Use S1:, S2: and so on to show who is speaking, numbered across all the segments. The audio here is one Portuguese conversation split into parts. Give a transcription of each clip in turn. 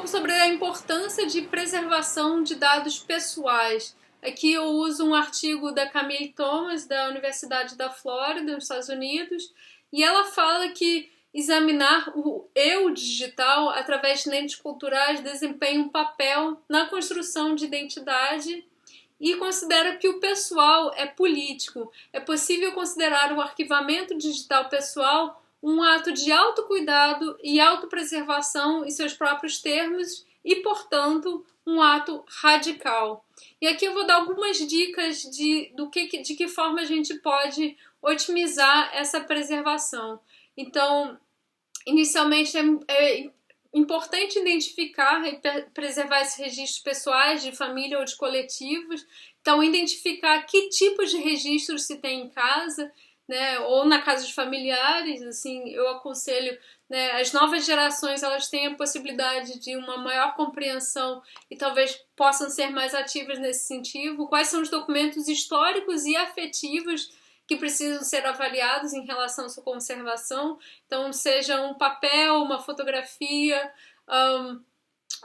S1: pouco sobre a importância de preservação de dados pessoais. Aqui eu uso um artigo da Camille Thomas, da Universidade da Flórida, nos Estados Unidos, e ela fala que examinar o eu digital através de lentes culturais desempenha um papel na construção de identidade e considera que o pessoal é político. É possível considerar o arquivamento digital pessoal um ato de autocuidado e autopreservação em seus próprios termos e, portanto, um ato radical. E aqui eu vou dar algumas dicas de que forma a gente pode otimizar essa preservação. Então, inicialmente é importante identificar e preservar esses registros pessoais de família ou de coletivos. Então, identificar que tipos de registros se tem em casa, né, ou na casa de familiares. Assim, eu aconselho, né, as novas gerações, elas têm a possibilidade de uma maior compreensão e talvez possam ser mais ativas nesse sentido. Quais são os documentos históricos e afetivos que precisam ser avaliados em relação à sua conservação? Então, seja um papel, uma fotografia,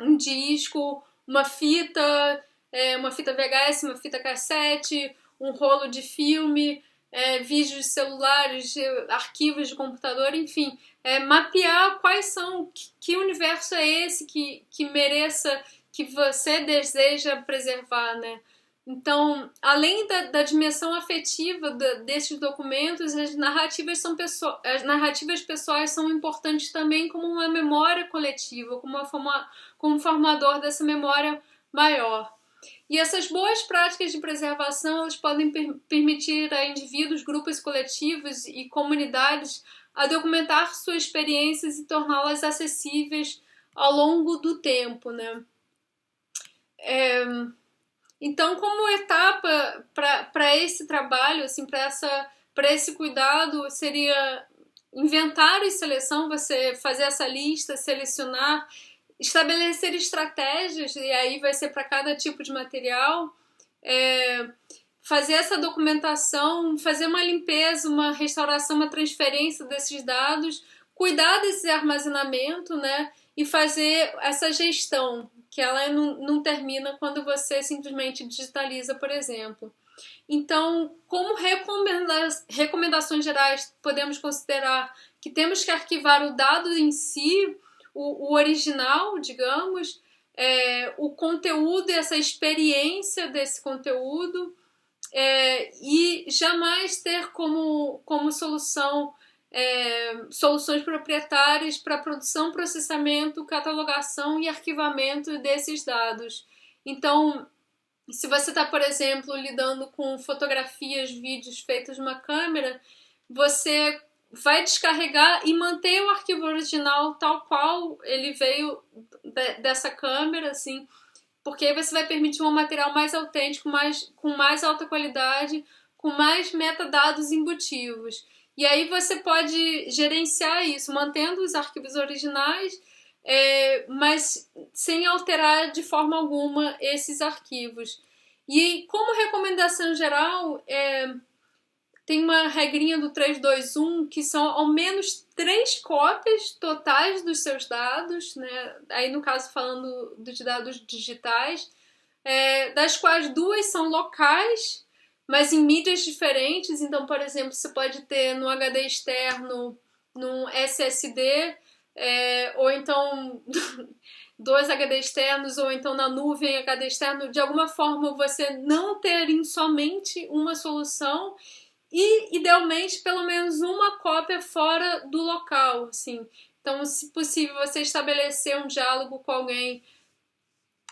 S1: um disco, uma fita VHS, uma fita cassete, um rolo de filme, vídeos celulares, arquivos de computador, enfim, mapear quais são, que universo é esse que mereça, que você deseja preservar, né? Então, além da dimensão afetiva desses documentos, as narrativas pessoais são importantes também como uma memória coletiva, como formador dessa memória maior. E essas boas práticas de preservação, elas podem permitir a indivíduos, grupos coletivos e comunidades a documentar suas experiências e torná-las acessíveis ao longo do tempo, né? Então, como etapa para esse trabalho, assim, para esse cuidado, seria inventário e seleção, você fazer essa lista, selecionar, estabelecer estratégias, e aí vai ser para cada tipo de material, fazer essa documentação, fazer uma limpeza, uma restauração, uma transferência desses dados, cuidar desse armazenamento, né, e fazer essa gestão, que ela não termina quando você simplesmente digitaliza, por exemplo. Então, como recomendações gerais, podemos considerar que temos que arquivar o dado em si, o original, digamos, o conteúdo e essa experiência desse conteúdo, e jamais ter como solução soluções proprietárias para produção, processamento, catalogação e arquivamento desses dados. Então, se você está, por exemplo, lidando com fotografias, vídeos feitos de uma câmera, você vai descarregar e manter o arquivo original tal qual ele veio dessa câmera, assim, porque aí você vai permitir um material mais autêntico, com mais alta qualidade, com mais metadados embutidos. E aí você pode gerenciar isso, mantendo os arquivos originais, mas sem alterar de forma alguma esses arquivos. E como recomendação geral, tem uma regrinha do 3-2-1, que são ao menos 3 cópias totais dos seus dados, né? Aí no caso falando de dados digitais, das quais 2 são locais, mas em mídias diferentes. Então, por exemplo, você pode ter no HD externo, num SSD, ou então 2 HD externos, ou então na nuvem HD externo. De alguma forma, você não ter em somente uma solução e, idealmente, pelo menos uma cópia fora do local, assim. Então, se possível, você estabelecer um diálogo com alguém,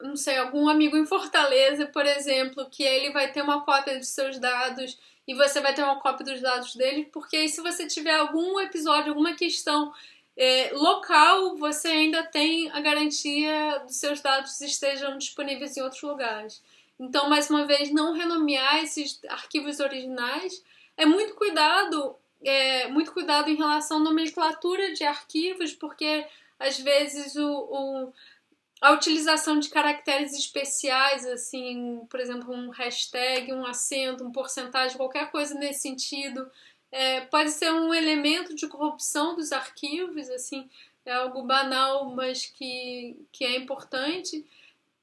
S1: não sei, algum amigo em Fortaleza, por exemplo, que ele vai ter uma cópia dos seus dados e você vai ter uma cópia dos dados dele, porque aí se você tiver algum episódio, alguma questão local, você ainda tem a garantia dos seus dados estejam disponíveis em outros lugares. Então, mais uma vez, não renomear esses arquivos originais. Muito cuidado em relação à nomenclatura de arquivos, porque às vezes a utilização de caracteres especiais, assim, por exemplo, um hashtag, um acento, um porcentagem, qualquer coisa nesse sentido, pode ser um elemento de corrupção dos arquivos, assim. é algo banal, mas que é importante.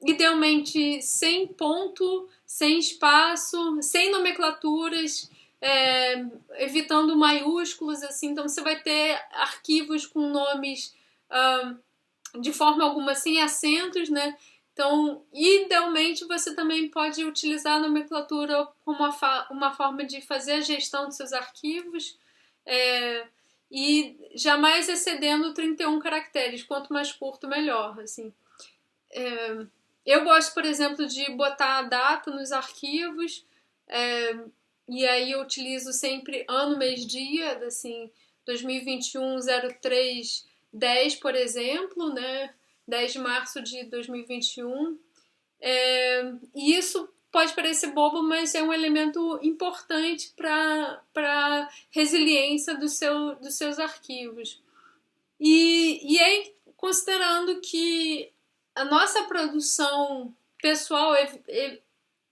S1: Idealmente sem ponto, sem espaço, sem nomenclaturas, evitando maiúsculos, assim. Então você vai ter arquivos com nomes de forma alguma sem acentos, né? Então, idealmente, você também pode utilizar a nomenclatura como uma forma de fazer a gestão dos seus arquivos, e jamais excedendo 31 caracteres. Quanto mais curto, melhor, assim. Eu gosto, por exemplo, de botar a data nos arquivos, e aí eu utilizo sempre ano, mês, dia, assim, 2021 03 10, por exemplo, né? 10 de março de 2021. E isso pode parecer bobo, mas é um elemento importante para a resiliência dos seus arquivos. E aí, considerando que a nossa produção pessoal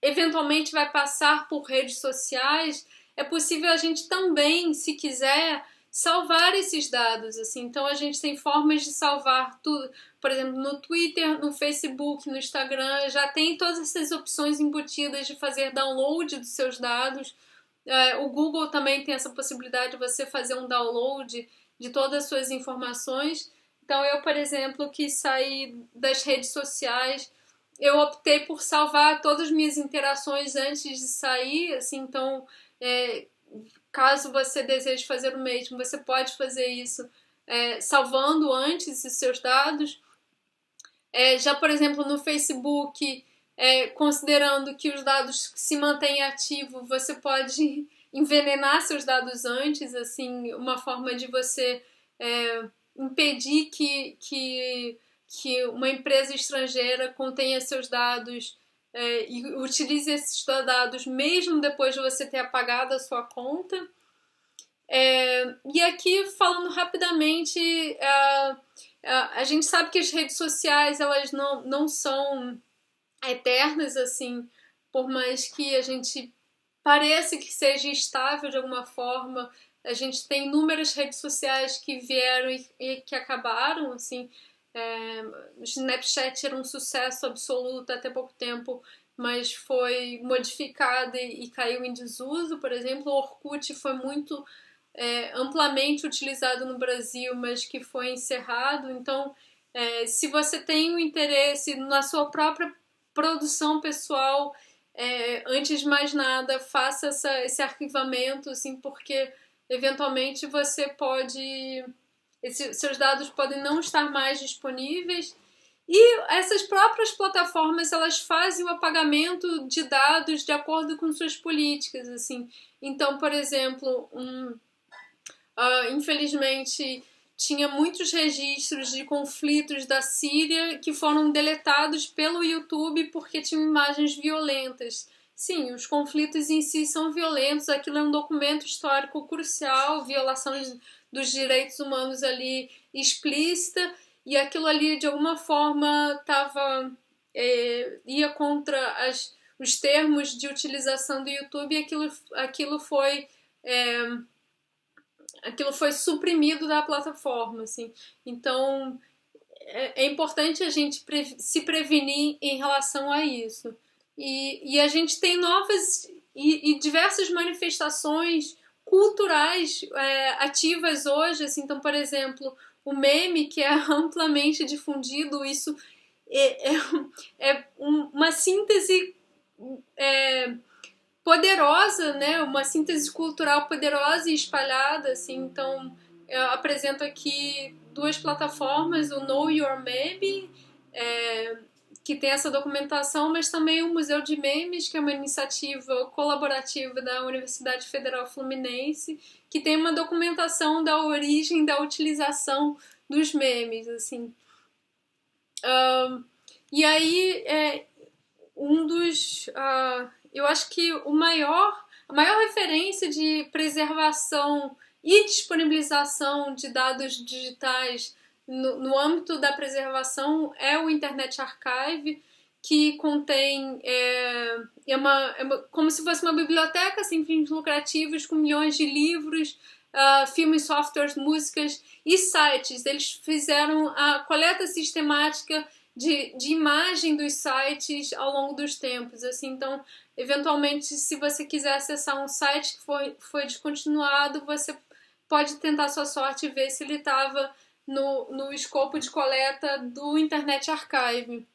S1: eventualmente vai passar por redes sociais, é possível a gente também, se quiser, salvar esses dados, assim. Então a gente tem formas de salvar tudo, por exemplo, no Twitter, no Facebook, no Instagram, já tem todas essas opções embutidas de fazer download dos seus dados. O Google também tem essa possibilidade de você fazer um download de todas as suas informações. Então eu, por exemplo, que saí das redes sociais, eu optei por salvar todas as minhas interações antes de sair, assim. Então caso você deseje fazer o mesmo, você pode fazer isso salvando antes os seus dados. Já, por exemplo, no Facebook, considerando que os dados se mantêm ativos, você pode envenenar seus dados antes, assim, uma forma de você impedir que uma empresa estrangeira contenha seus dados e utilize esses dados mesmo depois de você ter apagado a sua conta. E aqui, falando rapidamente, a gente sabe que as redes sociais, elas não são eternas, assim, por mais que a gente pareça que seja estável de alguma forma. A gente tem inúmeras redes sociais que vieram e que acabaram, assim. O Snapchat era um sucesso absoluto até pouco tempo, mas foi modificado e caiu em desuso, por exemplo. O Orkut foi muito amplamente utilizado no Brasil, mas que foi encerrado. Então, se você tem um interesse na sua própria produção pessoal, antes de mais nada, faça esse arquivamento, assim, porque eventualmente você pode... seus dados podem não estar mais disponíveis. E essas próprias plataformas, elas fazem o apagamento de dados de acordo com suas políticas, assim. Então, por exemplo, infelizmente, tinha muitos registros de conflitos da Síria que foram deletados pelo YouTube porque tinham imagens violentas. Sim, os conflitos em si são violentos, aquilo é um documento histórico crucial, violação dos direitos humanos ali explícita, e aquilo ali de alguma forma ia contra os termos de utilização do YouTube, e aquilo foi suprimido da plataforma, assim. Então é importante a gente se prevenir em relação a isso. E a gente tem novas e diversas manifestações culturais ativas hoje, assim. Então, por exemplo, o meme, que é amplamente difundido, isso é uma síntese poderosa, né? Uma síntese cultural poderosa e espalhada, assim. Então, eu apresento aqui duas plataformas, o Know Your Meme, que tem essa documentação, mas também o Museu de Memes, que é uma iniciativa colaborativa da Universidade Federal Fluminense, que tem uma documentação da origem da utilização dos memes, assim. E aí, eu acho que a maior referência de preservação e disponibilização de dados digitais no âmbito da preservação é o Internet Archive, que contém como se fosse uma biblioteca sem fins lucrativos, com milhões de livros filmes, softwares, músicas e sites. Eles fizeram a coleta sistemática de imagem dos sites ao longo dos tempos. Assim, então, eventualmente, se você quiser acessar um site que foi descontinuado, você pode tentar sua sorte e ver se ele estava no escopo de coleta do Internet Archive.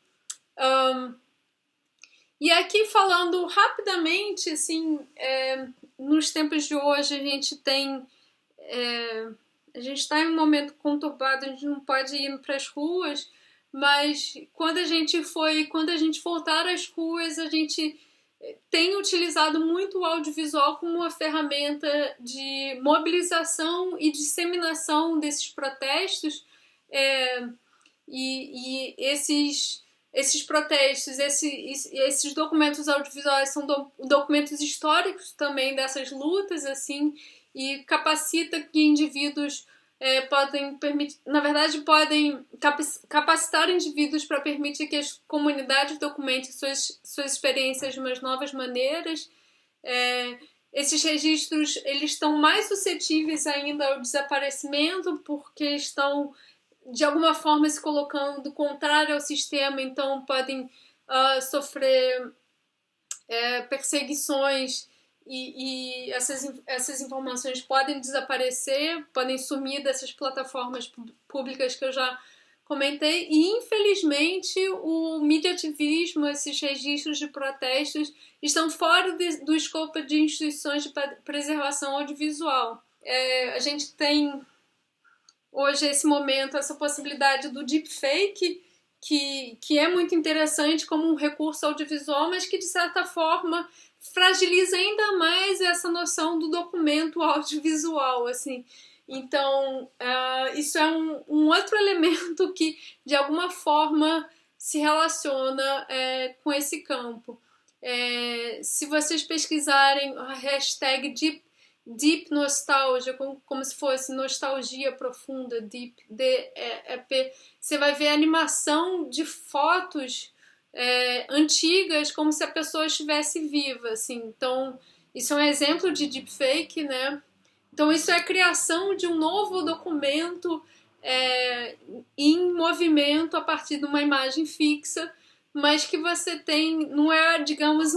S1: E aqui, falando rapidamente, assim, nos tempos de hoje, a gente tem... a gente está em um momento conturbado, a gente não pode ir para as ruas, mas quando a gente voltar às ruas, a gente tem utilizado muito o audiovisual como uma ferramenta de mobilização e disseminação desses protestos, e esses protestos, esses documentos audiovisuais são documentos históricos também dessas lutas, assim, e capacita que indivíduos podem capacitar indivíduos para permitir que as comunidades documentem suas experiências de umas novas maneiras. Esses registros, eles estão mais suscetíveis ainda ao desaparecimento, porque estão, de alguma forma, se colocando contrário ao sistema, então podem sofrer perseguições, e essas informações podem desaparecer, podem sumir dessas plataformas públicas que eu já comentei, e infelizmente o mediativismo, esses registros de protestos, estão fora do escopo de instituições de preservação audiovisual. A gente tem hoje, esse momento, essa possibilidade do deepfake, que é muito interessante como um recurso audiovisual, mas que, de certa forma, fragiliza ainda mais essa noção do documento audiovisual, assim. Então, isso é um outro elemento que, de alguma forma, se relaciona com esse campo. Se vocês pesquisarem a hashtag Deep Nostalgia, como se fosse nostalgia profunda, Deep, D-E-E-P, você vai ver animação de fotos antigas, como se a pessoa estivesse viva, assim. Então, isso é um exemplo de deepfake, né? Então, isso é a criação de um novo documento em movimento a partir de uma imagem fixa, mas que você tem, não é, digamos,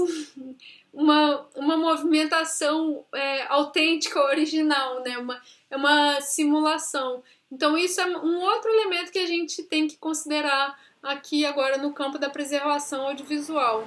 S1: uma movimentação autêntica, original, né? É uma simulação. Então, isso é um outro elemento que a gente tem que considerar aqui agora no campo da preservação audiovisual.